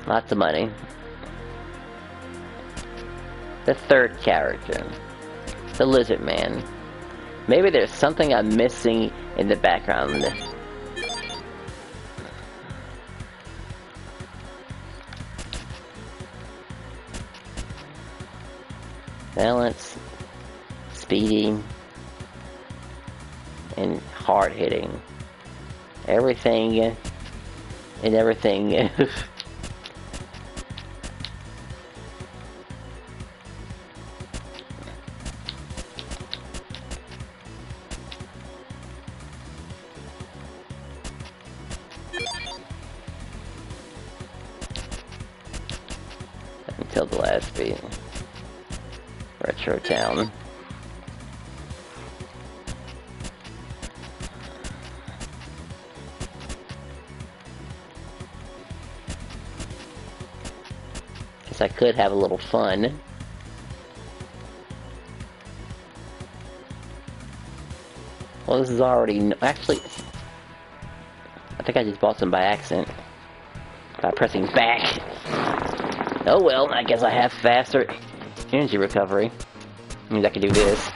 Lots of money. The third character. The Lizard Man. Maybe there's something I'm missing in the background. Balance, speedy, and hard hitting. Everything and everything. Until the last beat. Retro Town. Guess I could have a little fun. Well, this is already... Actually, I think I just bought some by accident. By pressing back. Oh well, I guess I have faster energy recovery. Means I can do this.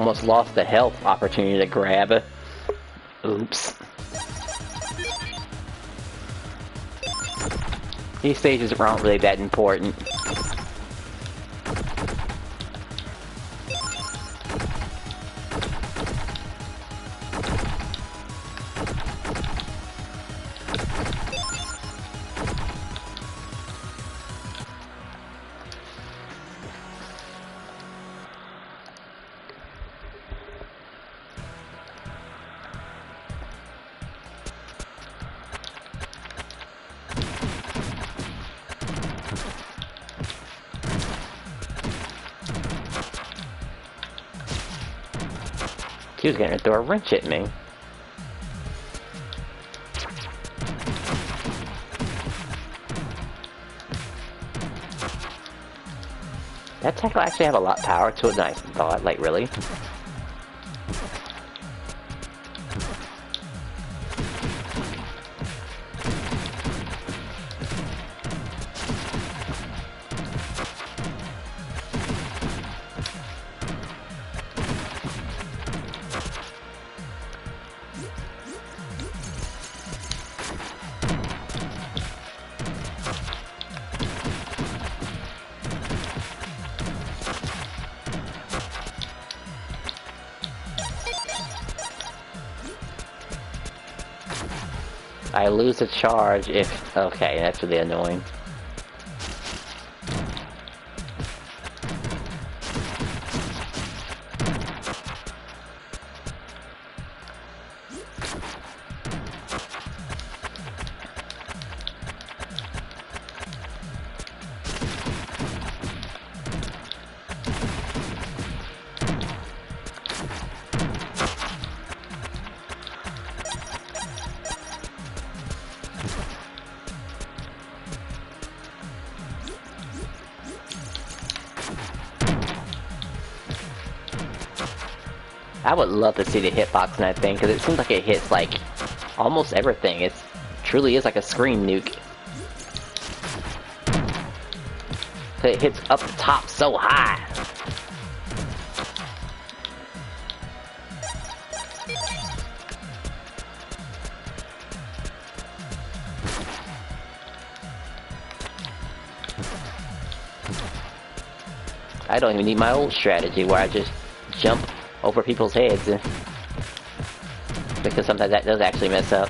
almost lost the health opportunity to grab. Oops. These stages aren't really that important. He was gonna throw a wrench at me. That tackle actually have a lot of power to it than I thought, like really. I lose a charge if... Okay, that's really annoying. I would love to see the hitbox in that thing, because it seems like it hits, like, almost everything. It truly is like a screen nuke. It hits up the top so high. I don't even need my old strategy where I just jump over people's heads, because sometimes that does actually mess up.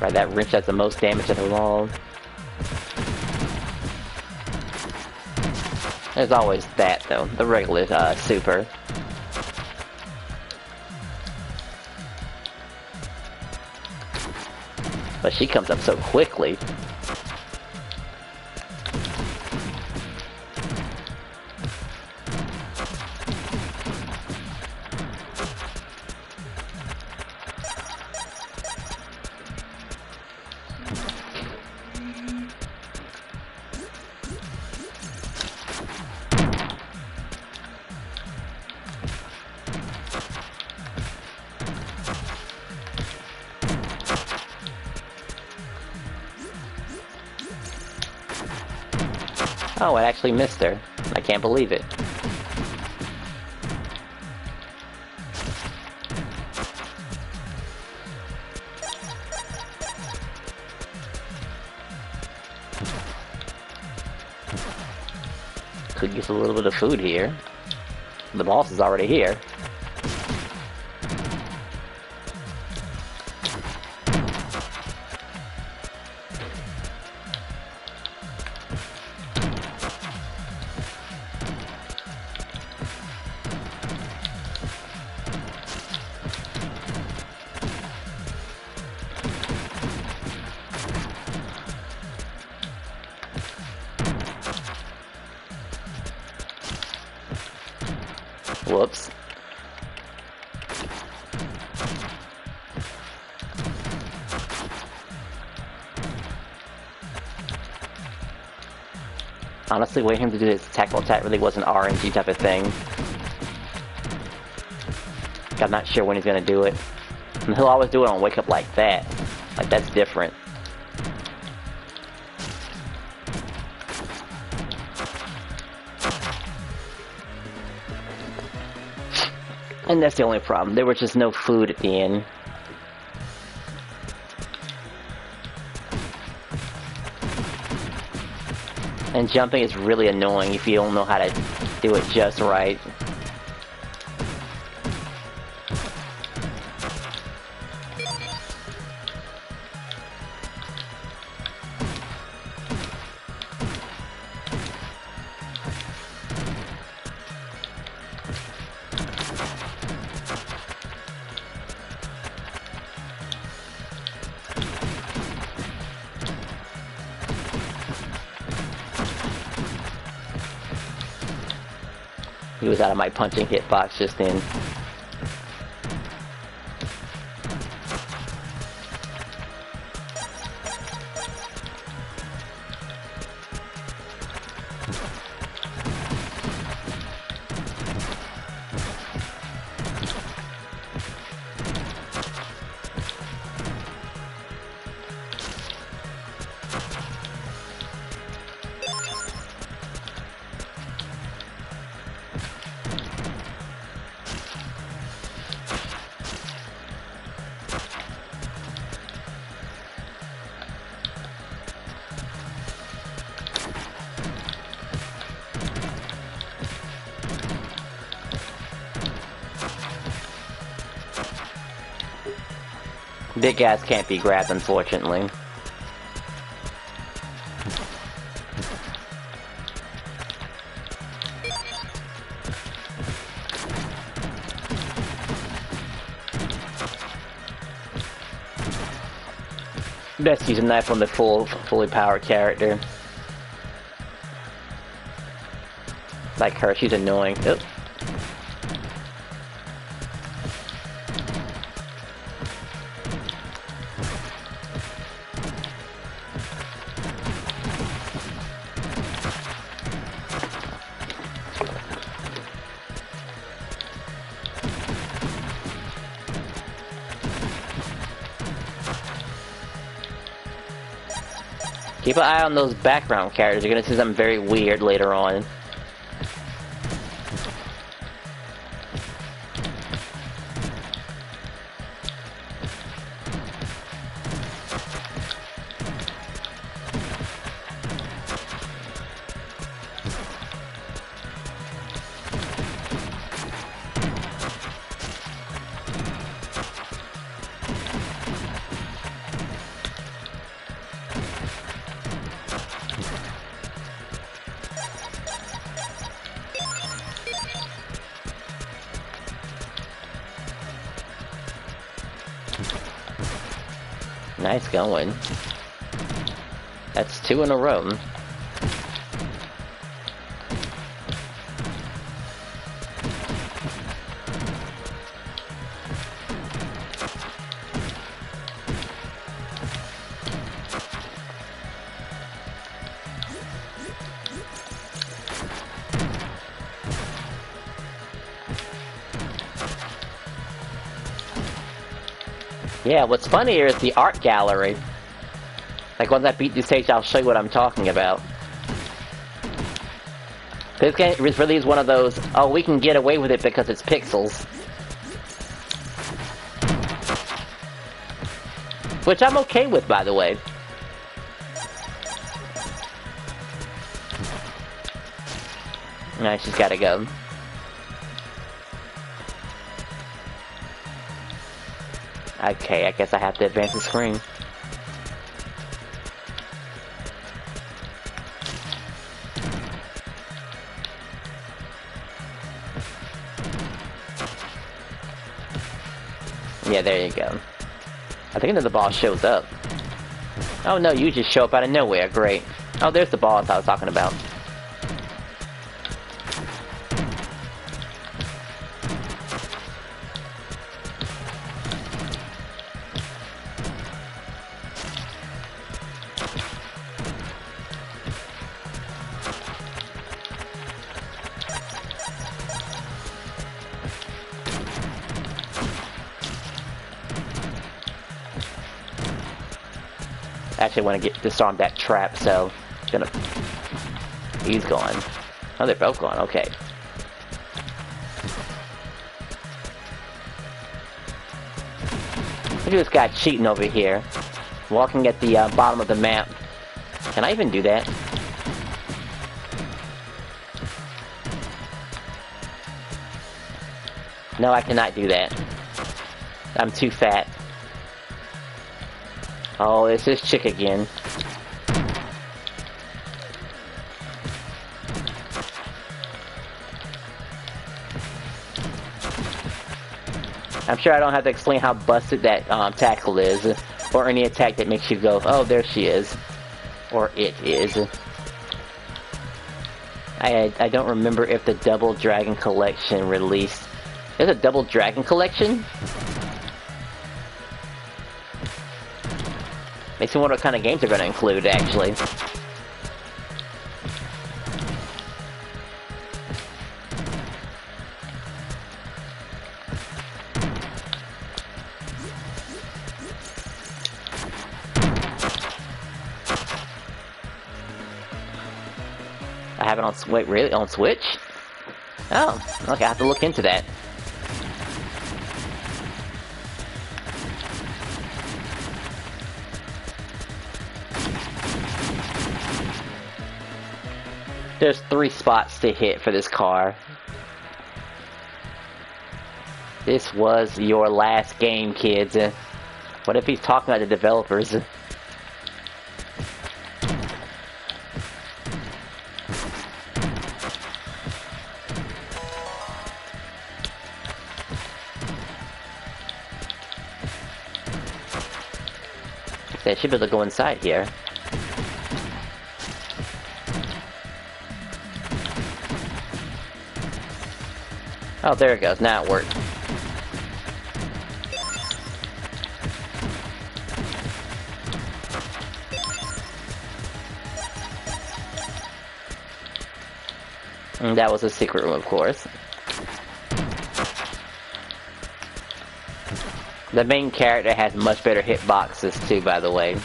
Right, that wrench does the most damage of them all. There's always that, though. The regular, super. But she comes up so quickly. Oh, I actually missed her. I can't believe it. Could use a little bit of food here. The boss is already here. Whoops. Honestly, waiting for him to do his tackle attack really was an RNG type of thing. I'm not sure when he's gonna do it. And he'll always do it on wake up like that. Like, that's different. And that's the only problem. There was just no food at the end. And jumping is really annoying if you don't know how to do it just right. He was out of my punching hitbox just then. Big guys can't be grabbed, unfortunately. Best use a knife on the fully powered character. Like her, she's annoying. Oops. Keep an eye on those background characters. You're gonna see something very weird later on. Nice going. That's 2 in a row. Yeah, what's funny here is the art gallery. Like, once I beat this stage, I'll show you what I'm talking about. This game really is one of those, oh, we can get away with it because it's pixels. Which I'm okay with, by the way. Alright, she's gotta go. Okay, I guess I have to advance the screen. Yeah, there you go. I think that the boss shows up. Oh no, you just show up out of nowhere. Great. Oh, there's the boss I was talking about. Actually, want to disarm that trap, so gonna. He's gone. Oh, they're both gone. Okay. Look at this guy cheating over here, walking at the bottom of the map. Can I even do that? No, I cannot do that. I'm too fat. Oh, it's this chick again. I'm sure I don't have to explain how busted that tackle is, or any attack that makes you go, oh, there she is. Or it is. I don't remember if the Double Dragon Collection released. There's a Double Dragon Collection? Makes me wonder what kind of games they're going to include, actually. I have it on, wait, really? On Switch? Oh, okay, I have to look into that. There's 3 spots to hit for this car. This was your last game, kids. What if he's talking about the developers? They should be able to go inside here. Oh, there it goes. Now it worked. And that was a secret room, of course. The main character has much better hitboxes too, by the way.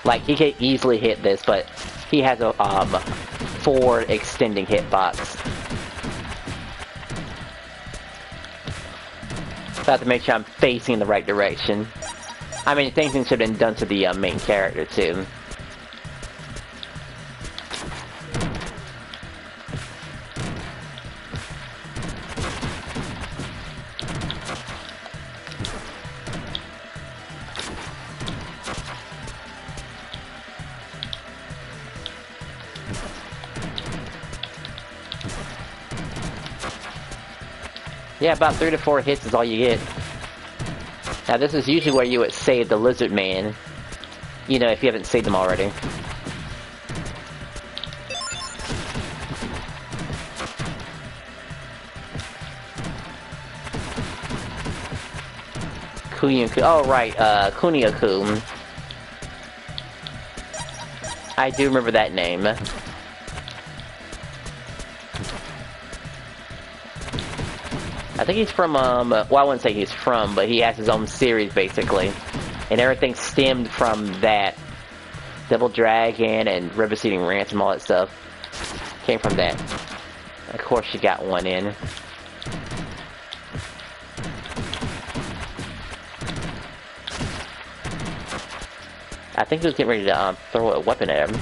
Like, he can easily hit this, but he has a forward extending hitbox. So I have to make sure I'm facing in the right direction. I mean, things should have been done to the main character too. Yeah, about 3 to 4 hits is all you get. Now this is usually where you would save the lizard man. You know, if you haven't saved him already. Oh right, Kunio-kun. I do remember that name. I think he's from, well, I wouldn't say he's from, but he has his own series, basically. And everything stemmed from that. Double Dragon and River Seeding Ransom, all that stuff. Came from that. Of course, she got one in. I think he was getting ready to throw a weapon at him.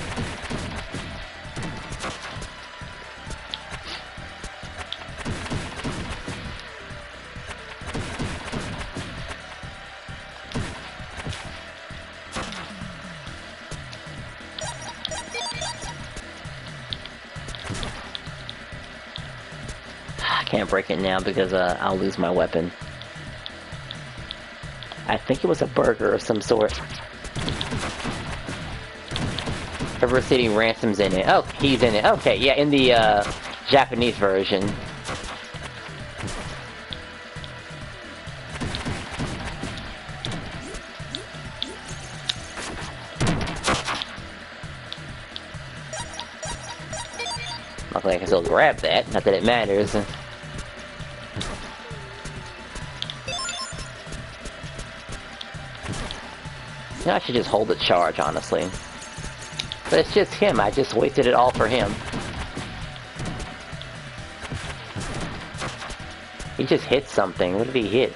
Can't break it now because I'll lose my weapon. I think it was a burger of some sort. River City Ransom's in it. Oh, he's in it. Okay, yeah, in the Japanese version. Luckily I can still grab that, not that it matters. You know, I should just hold the charge, honestly. But it's just him. I just wasted it all for him. He just hit something. What did he hit?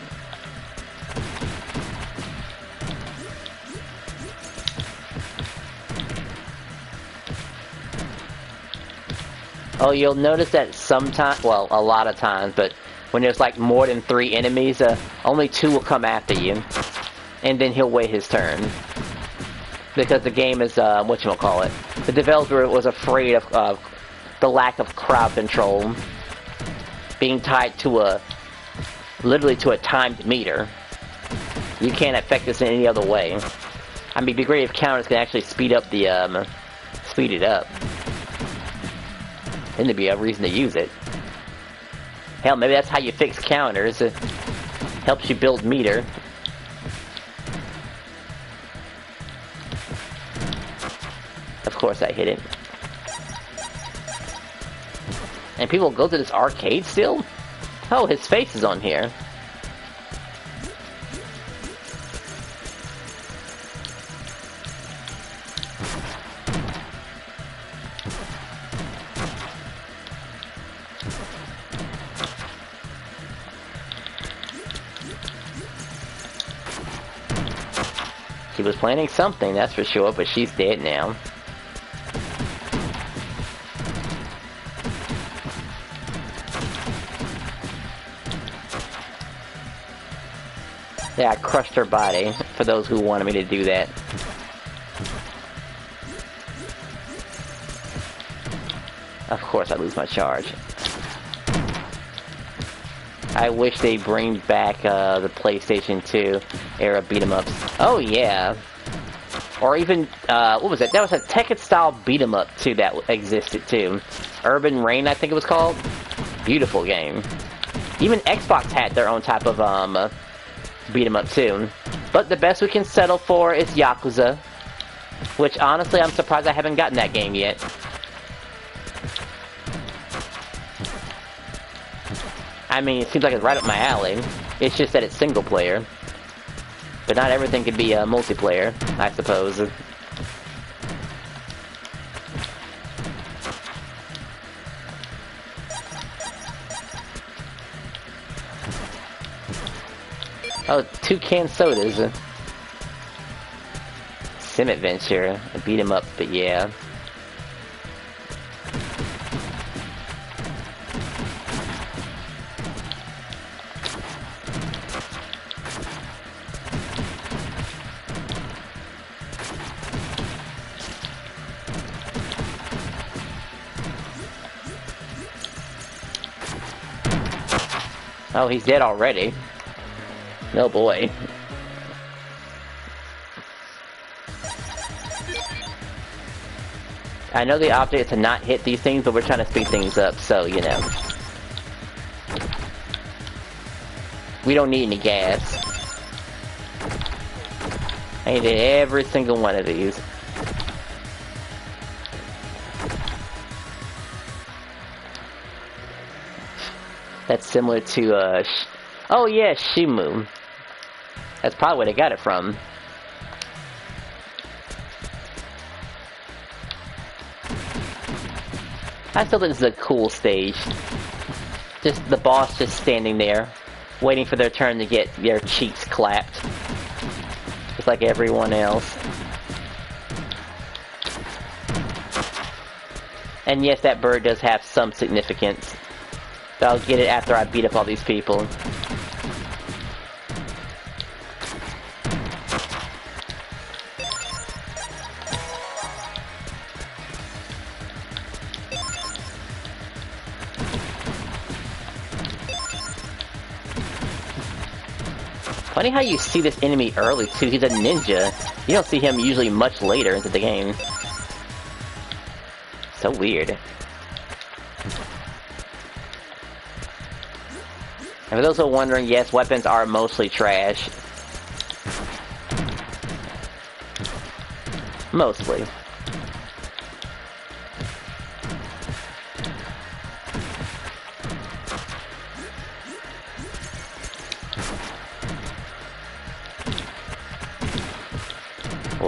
Oh, you'll notice that sometimes, well, a lot of times, but when there's like more than 3 enemies, only 2 will come after you. And then he'll wait his turn. Because the game is, whatchamacallit. The developer was afraid of the lack of crowd control being tied to literally to a timed meter. You can't affect this in any other way. I mean, it'd be great if counters can actually speed up the, speed it up. Then there'd be a reason to use it. Hell, maybe that's how you fix counters. It helps you build meter. Of course I hit it. And people go to this arcade still? Oh, his face is on here. She was planning something, that's for sure, but she's dead now. Yeah, I crushed her body, for those who wanted me to do that. Of course I lose my charge. I wish they bring back the PlayStation 2 era beat-em-ups. Oh yeah. Or even, what was it? That was a Tekken-style beat-em-up too that existed too. Urban Reign, I think it was called. Beautiful game. Even Xbox had their own type of beat-em-up too. But the best we can settle for is Yakuza. Which honestly, I'm surprised I haven't gotten that game yet. I mean, it seems like it's right up my alley. It's just that it's single player. But not everything could be multiplayer, I suppose. Oh, 2 canned sodas. Sim Adventure. I beat him up, but yeah. Oh, he's dead already. No boy. I know the object is to not hit these things, but we're trying to speed things up, so, you know. We don't need any gas. I needed every single one of these. That's similar to, oh yeah, Shimu. That's probably where they got it from. I still think this is a cool stage. Just the boss just standing there, waiting for their turn to get their cheeks clapped. Just like everyone else. And yes, that bird does have some significance. But I'll get it after I beat up all these people. Funny how you see this enemy early too. He's a ninja. You don't see him usually much later into the game. So weird. And for those who are wondering, yes, weapons are mostly trash. Mostly.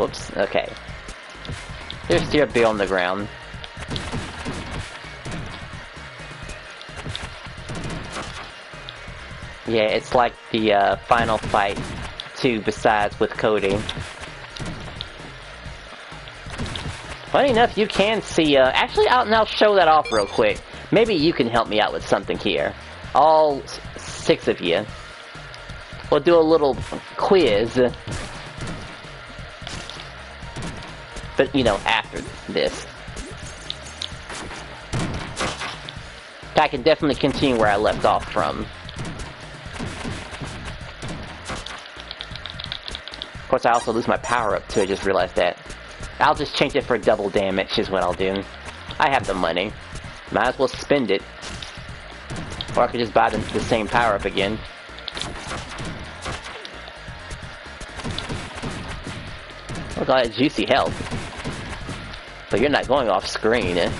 Whoops, okay. There's still a bill on the ground. Yeah, it's like the final fight too, besides with Cody. Funny enough, you can see, actually, I'll show that off real quick. Maybe you can help me out with something here. All 6 of you. We'll do a little quiz. But, you know, after this. I can definitely continue where I left off from. Of course, I also lose my power-up too, I just realized that. I'll just change it for double damage is what I'll do. I have the money. Might as well spend it. Or I could just buy the same power-up again. Look at all that juicy health. But you're not going off screen, eh?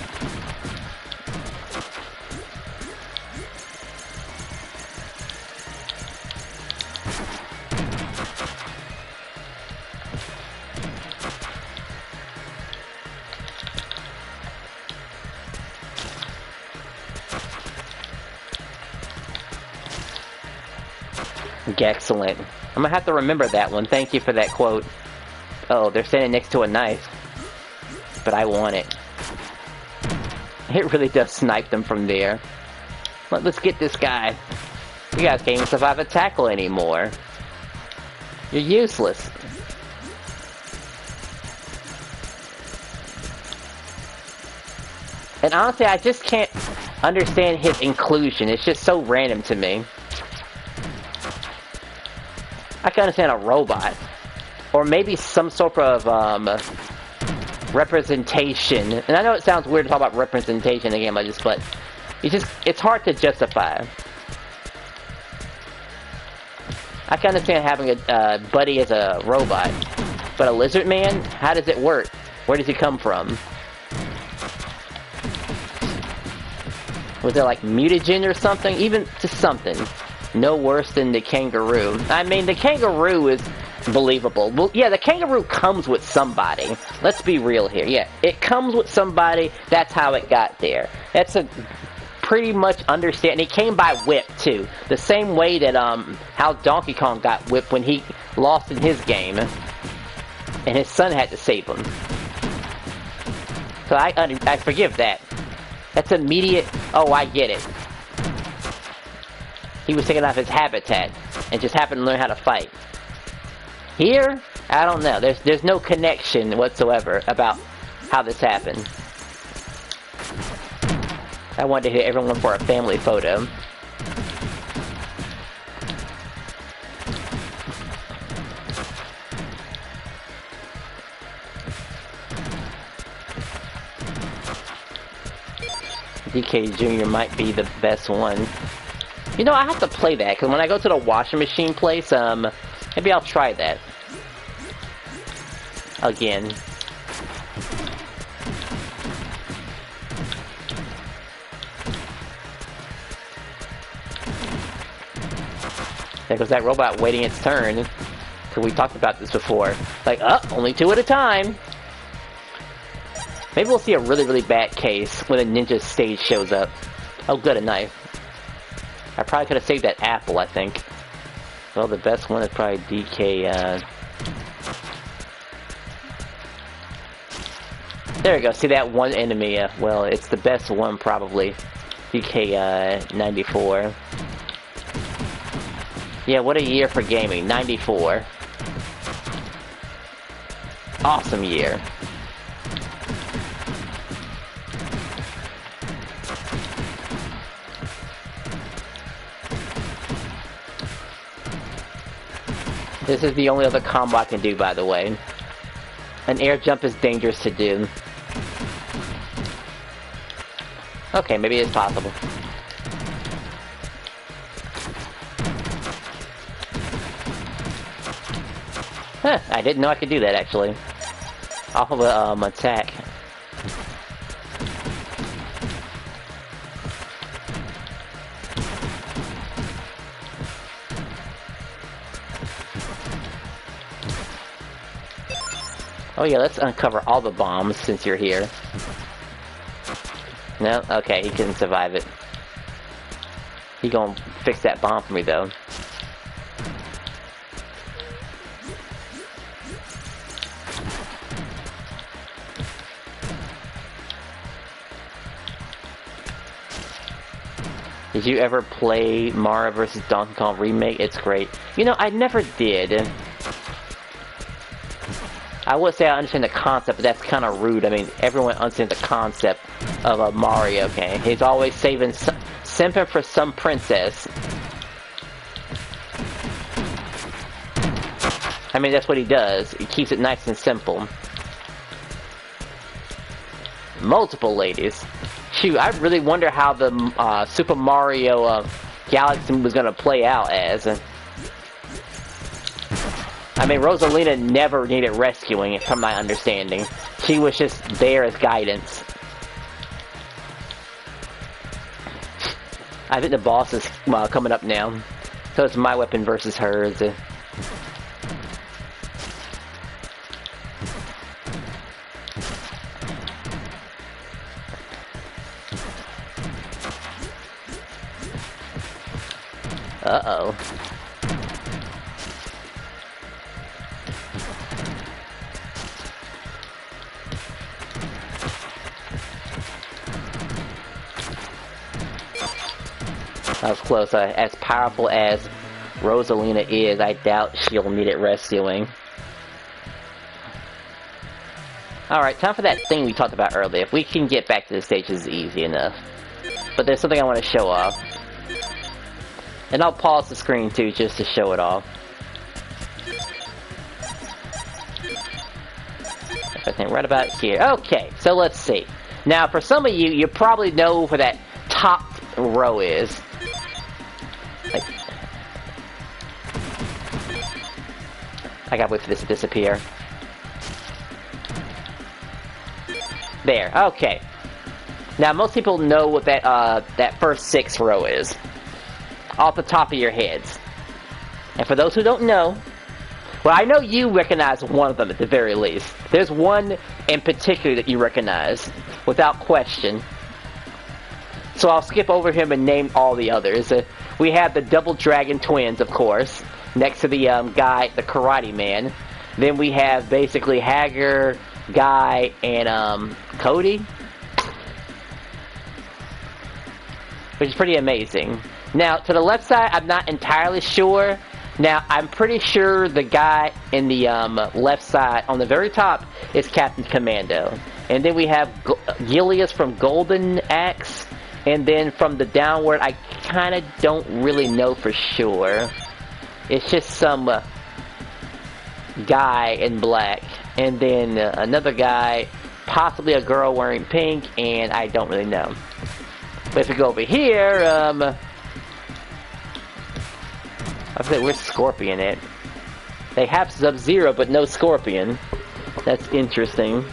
Excellent. I'm gonna have to remember that one. Thank you for that quote. Oh, they're standing next to a knife. But I want it. It really does snipe them from there. Let's get this guy. You guys can't even survive a tackle anymore. You're useless. And honestly, I just can't understand his inclusion. It's just so random to me. I can understand a robot. Or maybe some sort of, representation. And I know it sounds weird to talk about representation in a game like this, but it's hard to justify. I can understand having a buddy as a robot. But a lizard man? How does it work? Where does he come from? Was there like mutagen or something? Even just something. No worse than the kangaroo. I mean, the kangaroo is believable. Well, yeah, the kangaroo comes with somebody. Let's be real here. Yeah, it comes with somebody. That's how it got there. That's a pretty much understand. It came by whip, too. The same way that, how Donkey Kong got whipped when he lost in his game. And his son had to save him. So I forgive that. That's immediate, oh, I get it. He was taking off his habitat and just happened to learn how to fight. Here, I don't know. There's no connection whatsoever about how this happened. I wanted to hit everyone for a family photo. DK Jr. might be the best one. You know, I have to play that, because when I go to the washing machine place, maybe I'll try that. Again. There goes that robot waiting its turn. Because we talked about this before. Like, only 2 at a time. Maybe we'll see a really, really bad case when a ninja stage shows up. Oh, good, a knife. I probably could have saved that apple, I think. Well, the best one is probably DK, There we go, see that one enemy, well, it's the best one, probably. DK, 94. Yeah, what a year for gaming, 94. Awesome year. This is the only other combo I can do, by the way. An air jump is dangerous to do. Okay, maybe it's possible. Huh, I didn't know I could do that, actually. Off of a, attack. Oh yeah, let's uncover all the bombs since you're here. No? Okay, he couldn't survive it. He gonna fix that bomb for me though. Did you ever play Mario vs. Donkey Kong Remake? It's great. You know, I never did. I would say I understand the concept, but that's kind of rude. I mean, everyone understands the concept of a Mario game. He's always simping for some princess. I mean, that's what he does. He keeps it nice and simple. Multiple ladies. Shoot, I really wonder how the Super Mario Galaxy was going to play out as. I mean, Rosalina never needed rescuing, from my understanding. She was just there as guidance. I think the boss is coming up now. So it's my weapon versus hers. Uh-oh. That was close. As powerful as Rosalina is, I doubt she'll need it rescuing. Alright, time for that thing we talked about earlier. If we can get back to the stage, this is easy enough. But there's something I want to show off. And I'll pause the screen too, just to show it off. Everything right about here. Okay, so let's see. Now, for some of you, you probably know where that top row is. Like, I gotta wait for this to disappear. There, okay. Now, most people know what that first 6 row is. Off the top of your heads. And for those who don't know, well, I know you recognize one of them at the very least. There's one in particular that you recognize, without question. So I'll skip over him and name all the others. We have the Double Dragon Twins, of course, next to the guy, the Karate Man. Then we have basically Hager, Guy, and Cody. Which is pretty amazing. Now, to the left side, I'm not entirely sure. Now, I'm pretty sure the guy in the left side, on the very top, is Captain Commando. And then we have Gilius from Golden Axe. And then from the downward, I kind of don't really know for sure. It's just some guy in black. And then another guy, possibly a girl wearing pink, and I don't really know. But if we go over here, I think we're Scorpion it. They have Sub-Zero, but no Scorpion. That's interesting.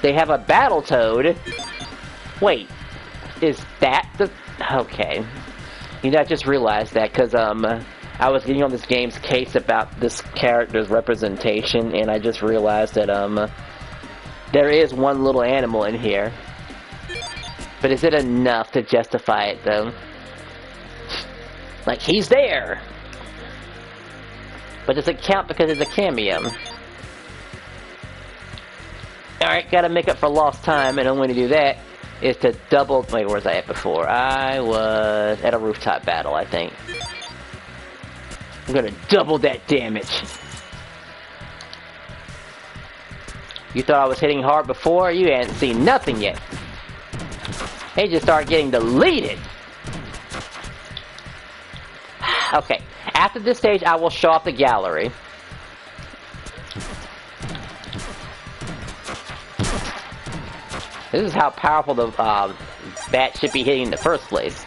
They have a Battletoad. Wait, is that the... Okay. You know, I just realized that, because, I was getting on this game's case about this character's representation, and I just realized that, there is one little animal in here. But is it enough to justify it, though? Like, he's there! But does it count because it's a cameo? Alright, gotta make up for lost time, and the only way to do that is to double... Wait, where was I at before? I was at a rooftop battle, I think. I'm gonna double that damage. You thought I was hitting hard before? You hadn't seen nothing yet. They just start getting deleted. Okay, after this stage, I will show off the gallery. This is how powerful the bat should be hitting in the first place.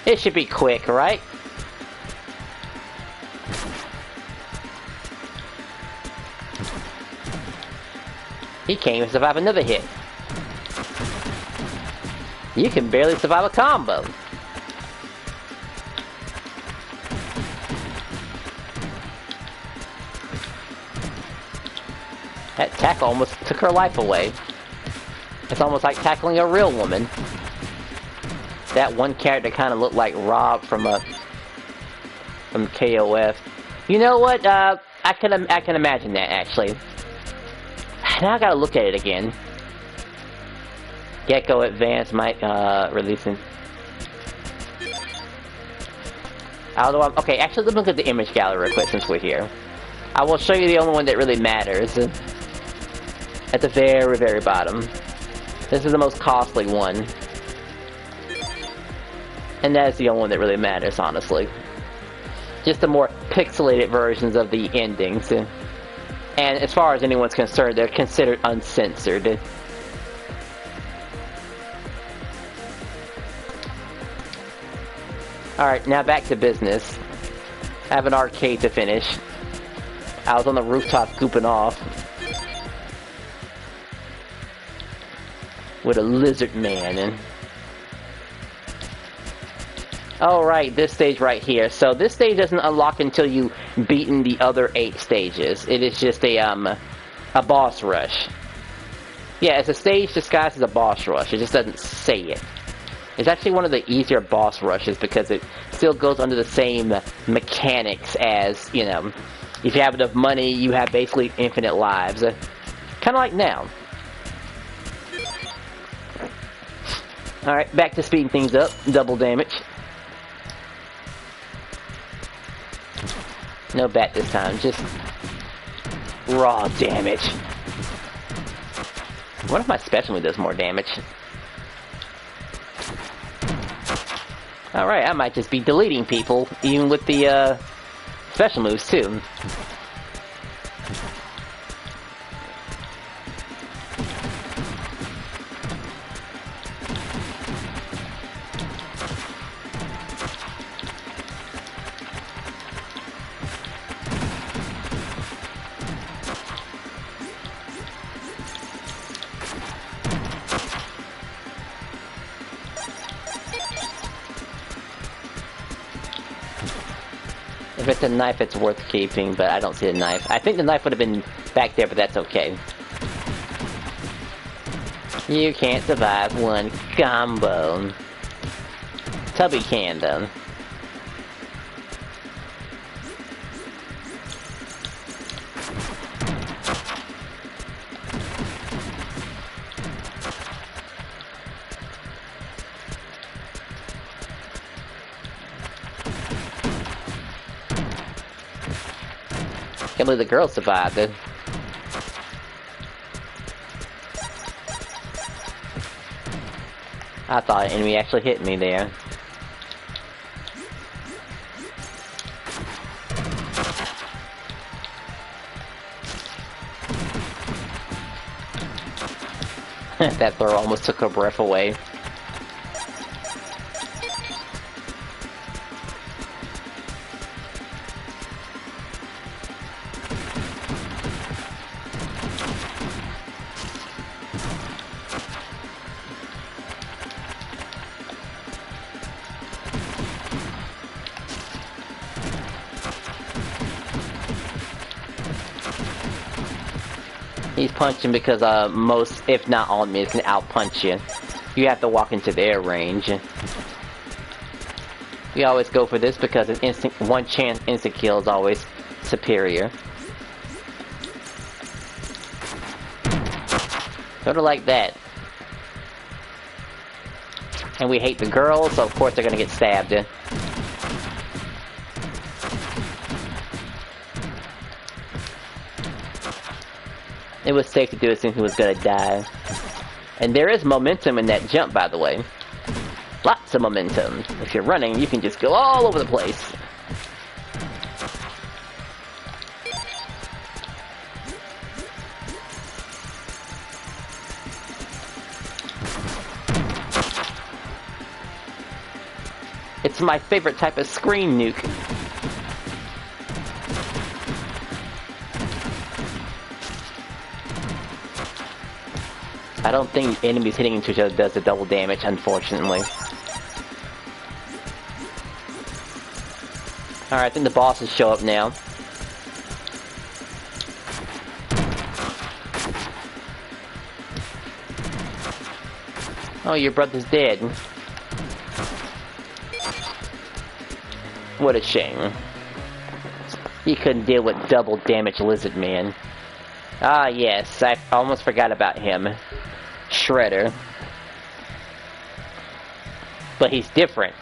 It should be quick, right? He can't even survive another hit. You can barely survive a combo. That tackle almost took her life away. It's almost like tackling a real woman. That one character kind of looked like Rob from KOF. You know what? I can imagine that actually. Now I gotta look at it again. Gecko Advance might releasing. Although okay, actually let's look at the image gallery real quick since we're here. I will show you the only one that really matters. At the very, very bottom. This is the most costly one. And that is the only one that really matters, honestly. Just the more pixelated versions of the endings. And as far as anyone's concerned, they're considered uncensored. Alright, now back to business. I have an arcade to finish. I was on the rooftop gooping off. With a lizard man and... Alright, this stage right here. So this stage doesn't unlock until you beaten the other 8 stages. It is just a boss rush. Yeah, it's a stage disguised as a boss rush. It just doesn't say it. It's actually one of the easier boss rushes because it still goes under the same mechanics as, you know, if you have enough money, you have basically infinite lives. Kind of like now. Alright, back to speeding things up. Double damage. No bat this time, just raw damage. What if my special move does more damage? Alright, I might just be deleting people, even with the special moves too. If it's a knife, it's worth keeping, but I don't see a knife. I think the knife would have been back there, but that's okay. You can't survive one combo. Tubby can, though. Can't believe the girl survived it. I thought an enemy actually hit me there. That throw almost took her breath away. He's punching because most, if not all enemies, can out-punch you. You have to walk into their range. We always go for this because an instant, one chance instant kill is always superior. Sort of like that. And we hate the girls, so of course they're gonna get stabbed. It was safe to do it since he was gonna die. And there is momentum in that jump, by the way. Lots of momentum. If you're running, you can just go all over the place. It's my favorite type of screen nuke. I don't think enemies hitting into each other does the double damage, unfortunately. Alright, I think the bosses show up now. Oh, your brother's dead. What a shame. You couldn't deal with double damage Lizard Man. Ah, yes, I almost forgot about him. Shredder. But he's different.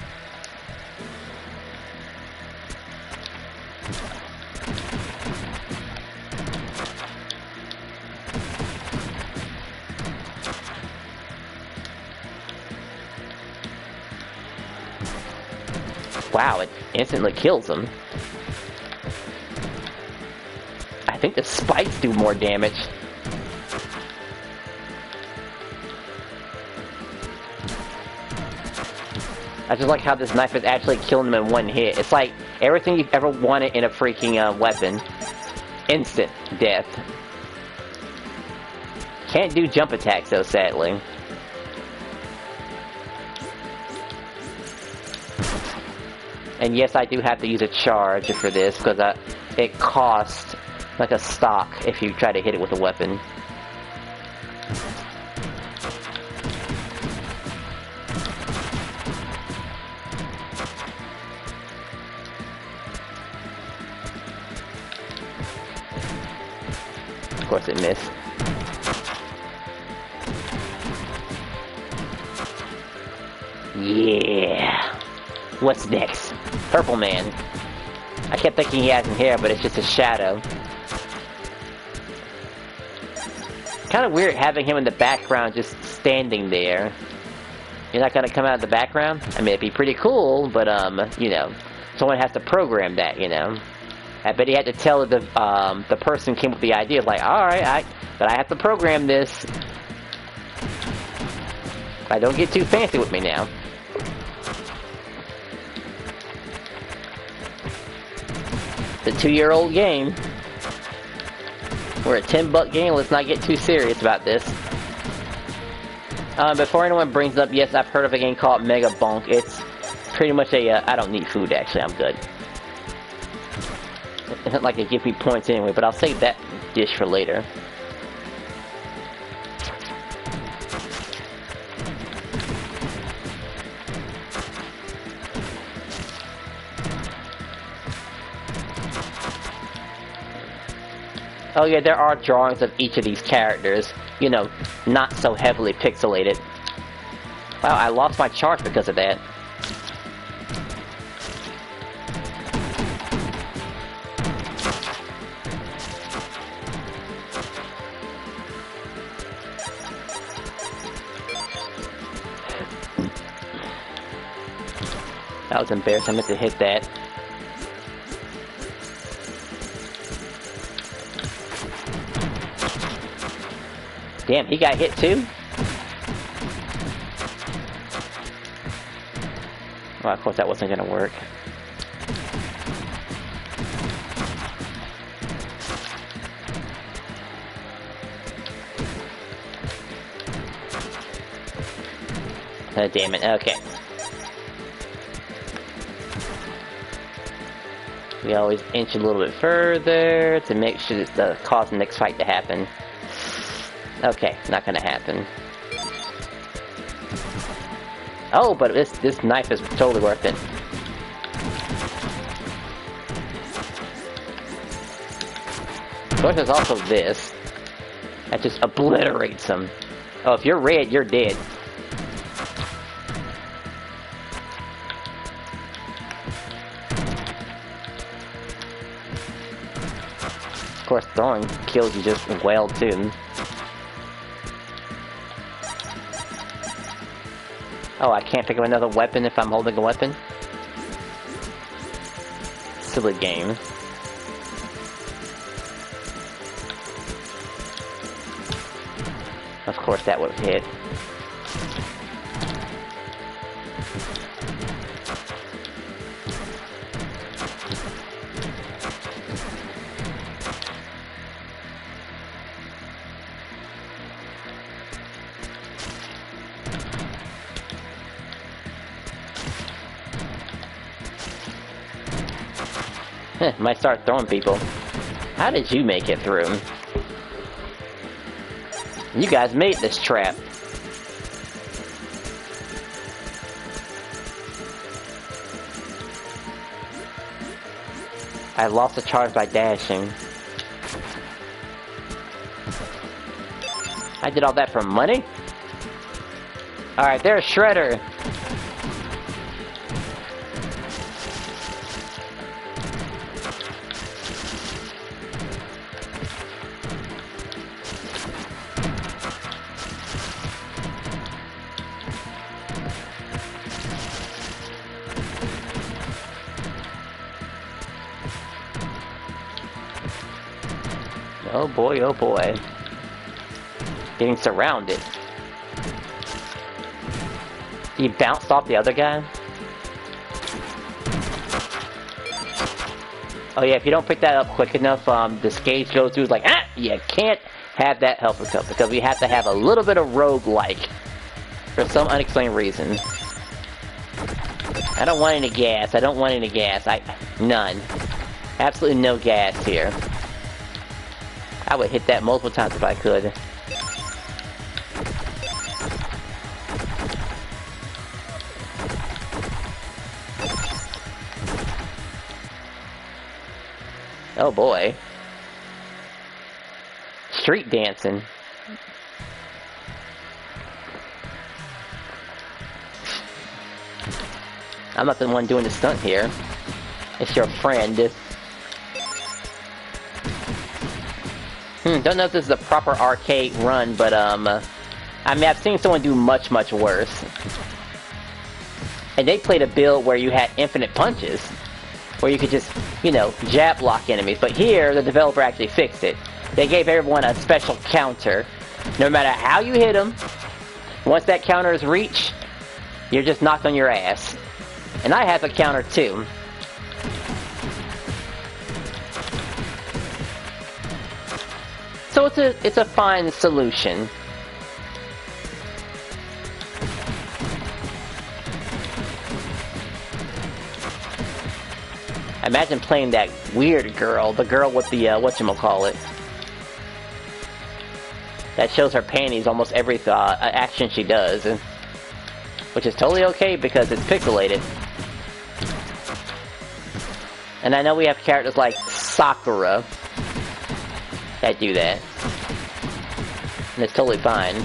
Wow, it instantly kills him. I think the spikes do more damage. I just like how this knife is actually killing them in one hit. It's like everything you've ever wanted in a freaking weapon. Instant death. Can't do jump attacks though, sadly. And yes, I do have to use a charge for this, because it costs like a stock if you try to hit it with a weapon. Of course it missed. Yeah. What's next? Purple Man. I kept thinking he has hair, but it's just a shadow. Kind of weird having him in the background just standing there. You're not gonna come out of the background? I mean, it'd be pretty cool, but, you know, someone has to program that, you know. I bet he had to tell the person came with the idea, like, alright, but I have to program this. Don't get too fancy with me now. It's a 2-year-old game. We're a $10 game, let's not get too serious about this. Before anyone brings up, yes, I've heard of a game called Mega Bonk. It's pretty much a, I don't need food actually, I'm good. It's not like it gives me points anyway, but I'll save that dish for later. Oh yeah, there are drawings of each of these characters, you know, not so heavily pixelated. Wow, I lost my charge because of that. That was embarrassing, I meant to hit that. Damn, he got hit too? Well, of course that wasn't gonna work. Oh, damn it, okay. We always inch a little bit further to make sure that cause the next fight to happen. Okay, not gonna happen. Oh, but this knife is totally worth it. Of course, there's also this. That just obliterates them. Oh, if you're red, you're dead. Of course, throwing kills you just well, too. Oh, I can't pick up another weapon if I'm holding a weapon? Silly game. Of course that would have hit. Might start throwing people. How did you make it through? You guys made this trap. I lost a charge by dashing. I did all that for money? Alright, there's Shredder. Oh boy, oh boy. Getting surrounded. He bounced off the other guy? Oh yeah, if you don't pick that up quick enough, this gauge goes through, like, ah! You can't have that health recover, because we have to have a little bit of roguelike. For some unexplained reason. I don't want any gas, I don't want any gas. None. Absolutely no gas here. I would hit that multiple times if I could. Oh boy. Street dancing. I'm not the one doing the stunt here. It's your friend. Don't know if this is a proper arcade run, but I mean, I've seen someone do much, much worse. And they played a build where you had infinite punches. Where you could just, you know, jab block enemies. But here, the developer actually fixed it. They gave everyone a special counter. No matter how you hit them, once that counter is reached, you're just knocked on your ass. And I have a counter too. So it's a fine solution. Imagine playing that weird girl, the girl with the whatchamacallit. That shows her panties almost every action she does, which is totally okay because it's pixelated. And I know we have characters like Sakura that do that. And it's totally fine.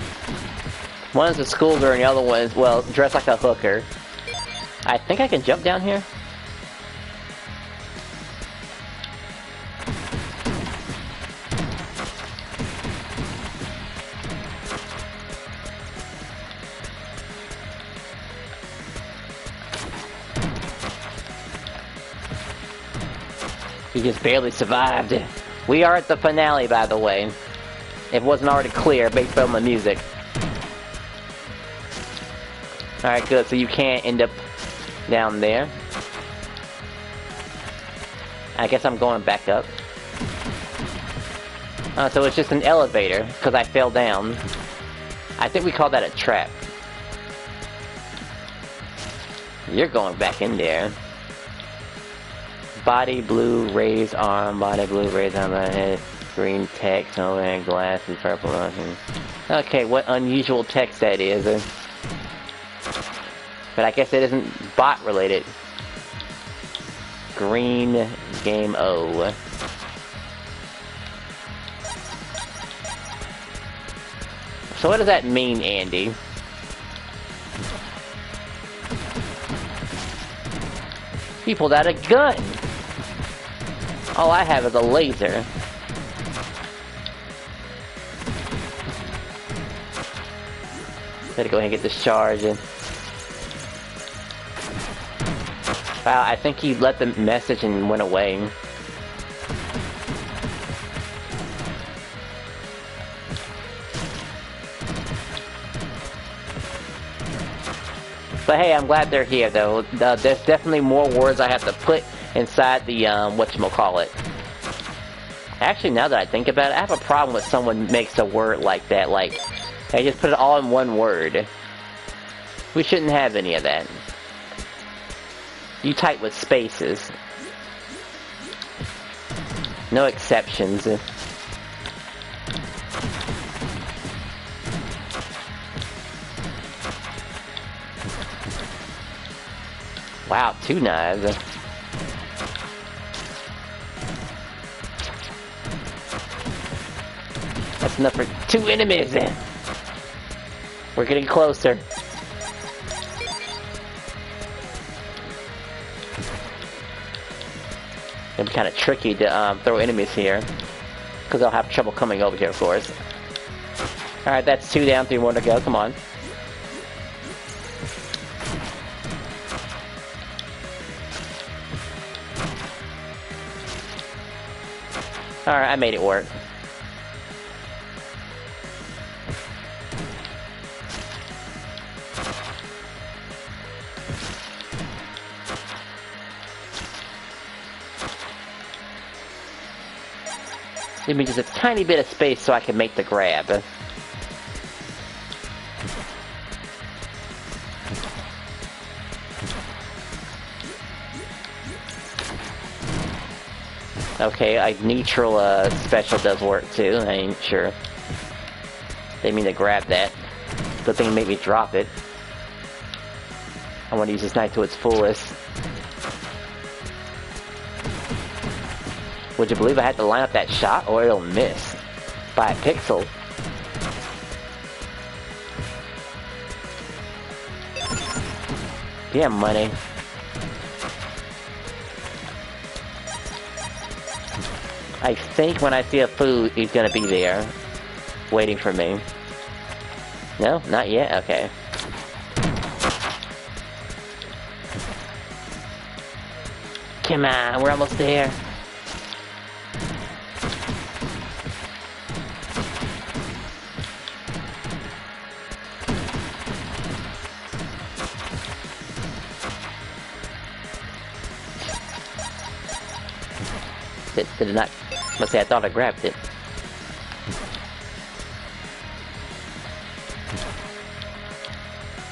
One is a schoolgirl and the other one is, well, dressed like a hooker. I think I can jump down here? He just barely survived. We are at the finale, by the way. If it wasn't already clear based on the music. Alright, good. So you can't end up down there. I guess I'm going back up. So it's just an elevator, because I fell down. I think we call that a trap. You're going back in there. Body blue, raised arm, body blue, raised arm, head, green text, overhead glasses, purple. Okay, what unusual text that is. But I guess it isn't bot related. Green game O. So what does that mean, Andy? He pulled out a gun! All I have is a laser. Better go ahead and get this charge in. Wow, I think he let the message and went away. But hey, I'm glad they're here though. There's definitely more words I have to put inside the, whatchamacallit. Actually, now that I think about it, I have a problem with someone makes a word like that, like, they just put it all in one word. We shouldn't have any of that. You type with spaces. No exceptions. Wow, 2 knives. That's enough for 2 enemies. We're getting closer. It'd be kind of tricky to throw enemies here, because they'll have trouble coming over here, of course. Alright, that's 2 down, 3 more to go. Come on. Alright, I made it work. Give me just a tiny bit of space so I can make the grab. Okay, a neutral special does work too. I ain't sure. Didn't mean to grab that. Good thing it made me drop it. I want to use this knife to its fullest. Would you believe I had to line up that shot or it'll miss by a pixel? Damn money. I think when I see a food, he's gonna be there, waiting for me. No? Not yet? Okay. Come on, we're almost there. Did it not? Let's say I thought I grabbed it.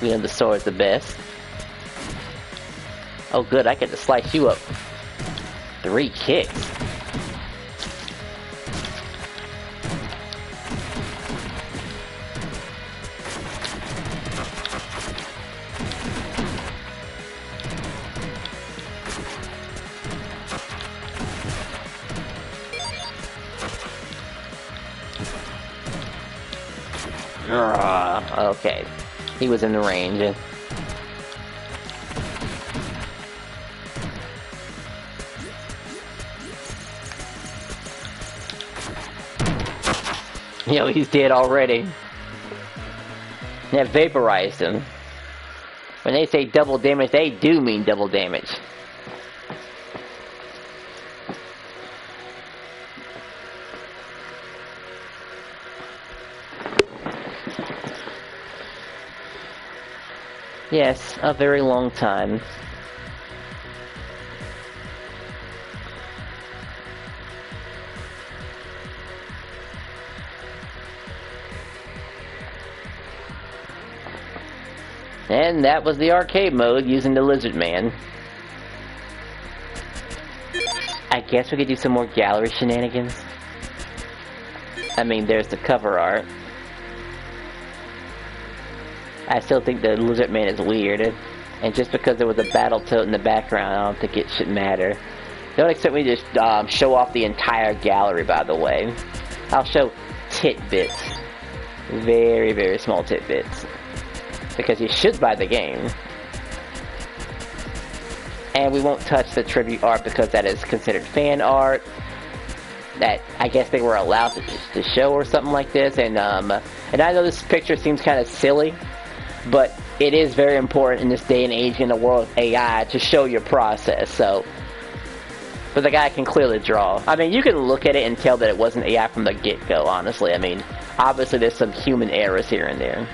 You know, the sword's the best. Oh good, I get to slice you up. 3 kicks. Okay, he was in the range. You know, he's dead already. That vaporized him. When they say double damage, they do mean double damage. Yes, a very long time. And that was the arcade mode using the Lizard Man. I guess we could do some more gallery shenanigans. I mean, there's the cover art. I still think the Lizard Man is weird, and just because there was a battle tilt in the background, I don't think it should matter. Don't expect me to show off the entire gallery, by the way. I'll show tidbits. Very, very small tidbits. Because you should buy the game. And we won't touch the tribute art because that is considered fan art. That I guess they were allowed to show or something like this. And I know this picture seems kind of silly, but it is very important in this day and age in the world of AI to show your process. So, but the guy can clearly draw. I mean, you can look at it and tell that it wasn't AI from the get-go, honestly. I mean, obviously there's some human errors here and there.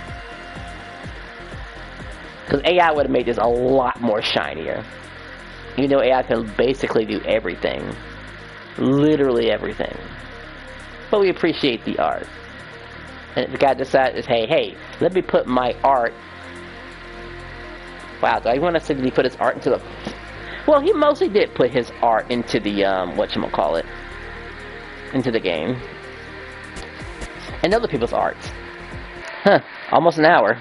Because AI would have made this a lot more shinier. You know, AI can basically do everything. Literally everything. But we appreciate the art. And the guy decided, hey, let me put my art... Wow, do I want to say that he put his art into the... Well, he mostly did put his art into the, whatchamacallit, into the game. And other people's arts. Huh, almost an hour.